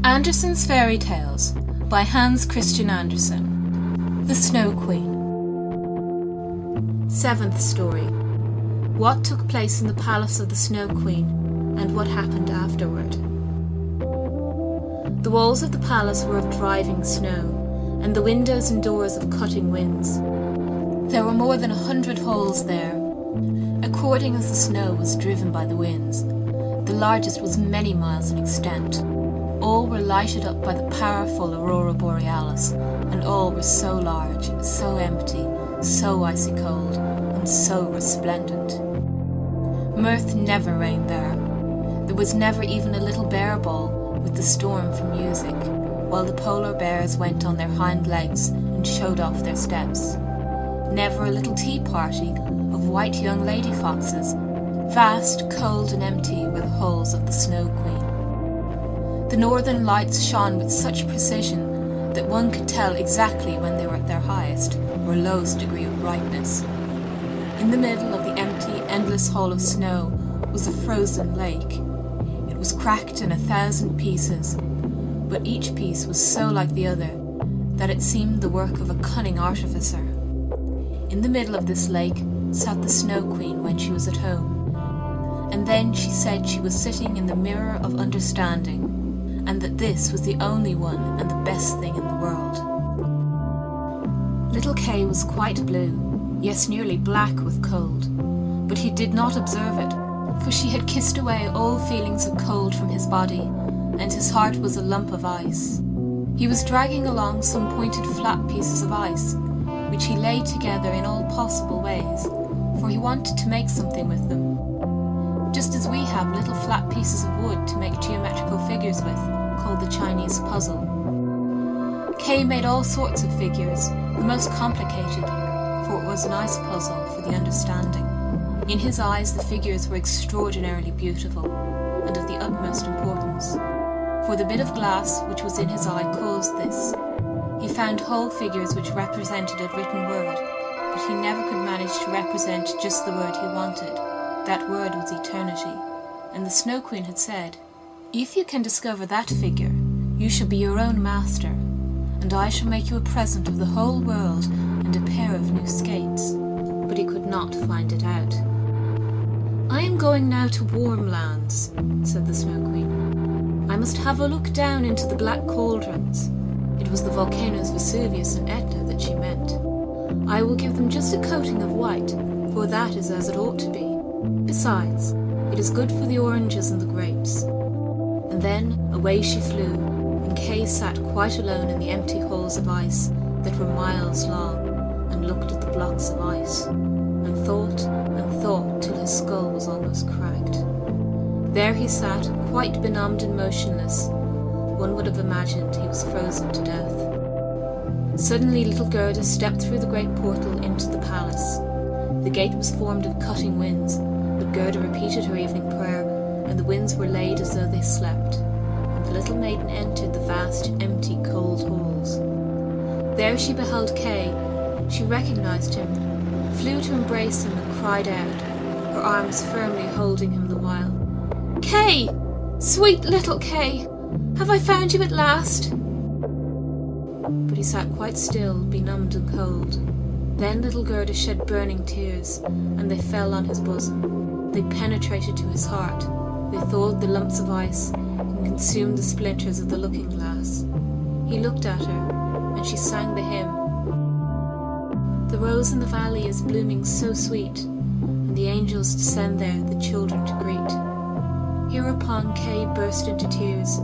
Andersen's Fairy Tales by Hans Christian Andersen. The Snow Queen. 7th story. What took place in the palace of the Snow Queen, and what happened afterward. The walls of the palace were of driving snow, and the windows and doors of cutting winds. There were more than 100 holes there, according as the snow was driven by the winds. The largest was many miles in extent. All were lighted up by the powerful aurora borealis, and all were so large, so empty, so icy cold, and so resplendent. Mirth never reigned there. There was never even a little bear ball with the storm for music, while the polar bears went on their hind legs and showed off their steps. Never a little tea party of white young lady foxes. Vast, cold and empty were the halls of the Snow Queen. The northern lights shone with such precision that one could tell exactly when they were at their highest or lowest degree of brightness. In the middle of the empty, endless hall of snow was a frozen lake. It was cracked in 1,000 pieces, but each piece was so like the other that it seemed the work of a cunning artificer. In the middle of this lake sat the Snow Queen when she was at home, and then she said she was sitting in the mirror of understanding, and that this was the only one and the best thing in the world. Little Kay was quite blue, yes, nearly black with cold, but he did not observe it, for she had kissed away all feelings of cold from his body, and his heart was a lump of ice. He was dragging along some pointed flat pieces of ice, which he laid together in all possible ways, for he wanted to make something with them, just as we have little flat pieces of wood to make geometrical figures with, called the Chinese puzzle. Kay made all sorts of figures, the most complicated, for it was an ice puzzle for the understanding. In his eyes the figures were extraordinarily beautiful, and of the utmost importance, for the bit of glass which was in his eye caused this. He found whole figures which represented a written word, but he never could manage to represent just the word he wanted. That word was eternity, and the Snow Queen had said, "If you can discover that figure, you shall be your own master, and I shall make you a present of the whole world and a pair of new skates." But he could not find it out. "I am going now to warm lands," said the Snow Queen. "I must have a look down into the black cauldrons." It was the volcanoes Vesuvius and Etna that she meant. "I will give them just a coating of white, for that is as it ought to be. Besides, it is good for the oranges and the grapes." And then away she flew, and Kay sat quite alone in the empty halls of ice that were miles long, and looked at the blocks of ice, and thought till his skull was almost cracked. There he sat, quite benumbed and motionless. One would have imagined he was frozen to death. Suddenly little Gerda stepped through the great portal into the palace. The gate was formed of cutting winds, but Gerda repeated her evening prayer, and the winds were laid as though they slept, and the little maiden entered the vast, empty, cold halls. There she beheld Kay. She recognized him, flew to embrace him, and cried out, her arms firmly holding him the while, "Kay! Sweet little Kay! Have I found you at last?" But he sat quite still, benumbed and cold. Then little Gerda shed burning tears, and they fell on his bosom. They penetrated to his heart. They thawed the lumps of ice, and consumed the splinters of the looking-glass. He looked at her, and she sang the hymn. "The rose in the valley is blooming so sweet, and the angels descend there the children to greet." Hereupon Kay burst into tears.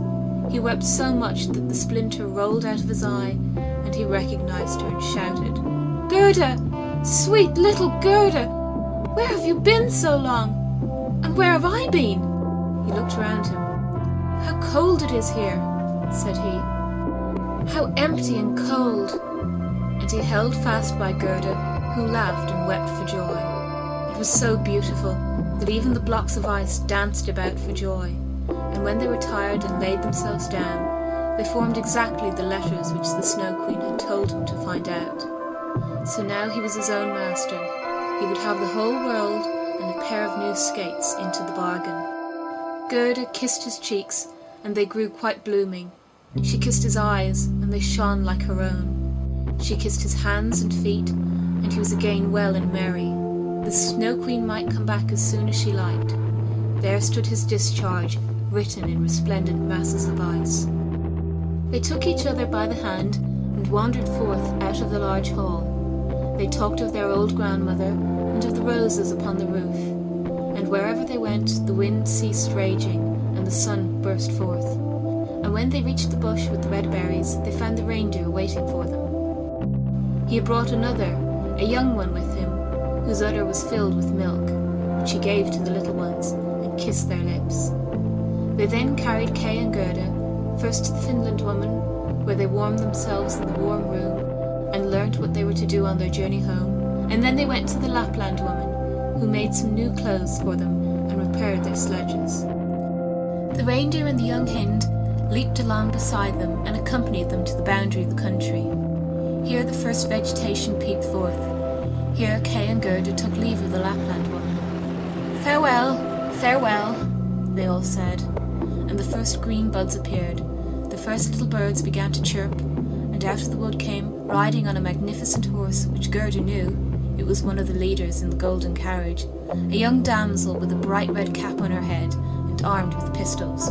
He wept so much that the splinter rolled out of his eye, and he recognized her and shouted, "Gerda! Sweet little Gerda! Where have you been so long? And where have I been?" He looked round him. "How cold it is here," said he. "How empty and cold." And he held fast by Gerda, who laughed and wept for joy. It was so beautiful that even the blocks of ice danced about for joy, and when they were tired and laid themselves down, they formed exactly the letters which the Snow Queen had told him to find out. So now he was his own master. He would have the whole world and a pair of new skates into the bargain. Gerda kissed his cheeks, and they grew quite blooming, She kissed his eyes, and they shone like her own. She kissed his hands and feet, and he was again well and merry. The Snow Queen might come back as soon as she liked. There stood his discharge, written in resplendent masses of ice. They took each other by the hand and wandered forth out of the large hall. They talked of their old grandmother and of the roses upon the roof. And wherever they went, the wind ceased raging, and the sun burst forth. And when they reached the bush with the red berries, they found the reindeer waiting for them. He had brought another, a young one with him, whose udder was filled with milk, which he gave to the little ones, and kissed their lips. They then carried Kay and Gerda, first to the Finland woman, where they warmed themselves in the warm room, and learnt what they were to do on their journey home, and then they went to the Lapland woman, who made some new clothes for them, and repaired their sledges. The reindeer and the young hind leaped along beside them, and accompanied them to the boundary of the country. Here the first vegetation peeped forth. Here Kay and Gerda took leave of the Lapland woman. "Farewell, farewell," they all said, and the first green buds appeared. The first little birds began to chirp, and out of the wood came, riding on a magnificent horse, which Gerda knew, it was one of the leaders in the golden carriage, a young damsel with a bright red cap on her head, and armed with pistols.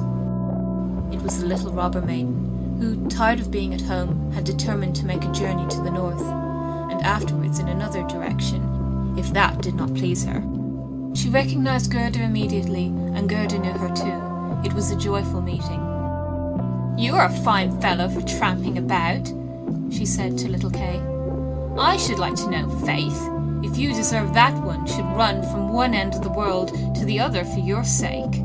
It was the little robber maiden, who, tired of being at home, had determined to make a journey to the north, and afterwards in another direction, if that did not please her. She recognized Gerda immediately, and Gerda knew her too. It was a joyful meeting. "You are a fine fellow for tramping about," she said to little Kay. "I should like to know, faith, if you deserve that one should run from one end of the world to the other for your sake."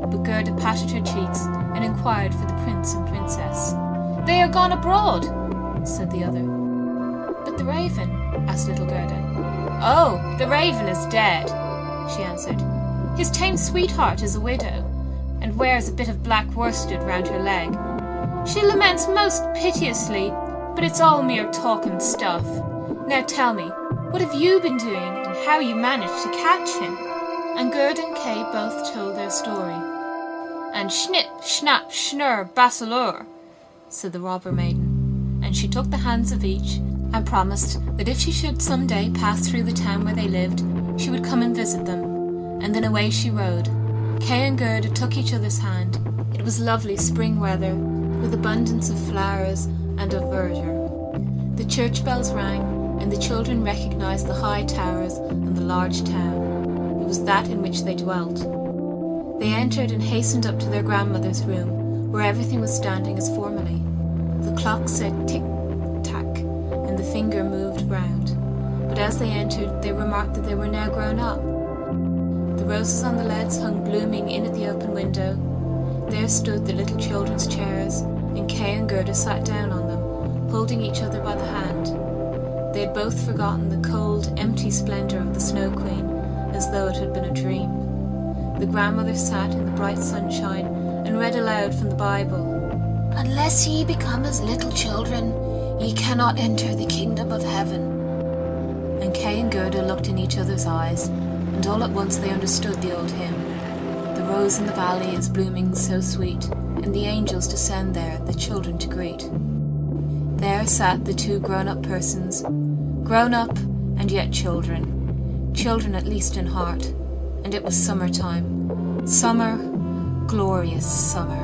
But Gerda patted her cheeks and inquired for the prince and princess. "They are gone abroad," said the other. "But the raven?" asked little Gerda. "Oh, the raven is dead," she answered. "His tame sweetheart is a widow, and wears a bit of black worsted round her leg. She laments most piteously, but it's all mere talk and stuff. Now tell me, what have you been doing, and how you managed to catch him?" And Gerda and Kay both told their story. "And snip, snap, schnurr, basalur," said the robber maiden, and she took the hands of each, and promised that if she should some day pass through the town where they lived, she would come and visit them. And then away she rode. Kay and Gerda took each other's hand. It was lovely spring weather, with abundance of flowers and of verdure. The church bells rang, and the children recognized the high towers and the large town. It was that in which they dwelt. They entered and hastened up to their grandmother's room, where everything was standing as formerly. The clock said tick-tack, and the finger moved round. But as they entered, they remarked that they were now grown up. The roses on the leads hung blooming in at the open window. There stood the little children's chairs, and Kay and Gerda sat down on them, holding each other by the hand. They had both forgotten the cold, empty splendour of the Snow Queen, as though it had been a dream. The grandmother sat in the bright sunshine and read aloud from the Bible. "Unless ye become as little children, ye cannot enter the kingdom of heaven." And Kay and Gerda looked in each other's eyes, and all at once they understood the old hymn. The rose in the valley is blooming so sweet, and the angels descend there, the children to greet. There sat the two grown-up persons, grown up and yet children, children at least in heart, and it was summer time. Summer, glorious summer.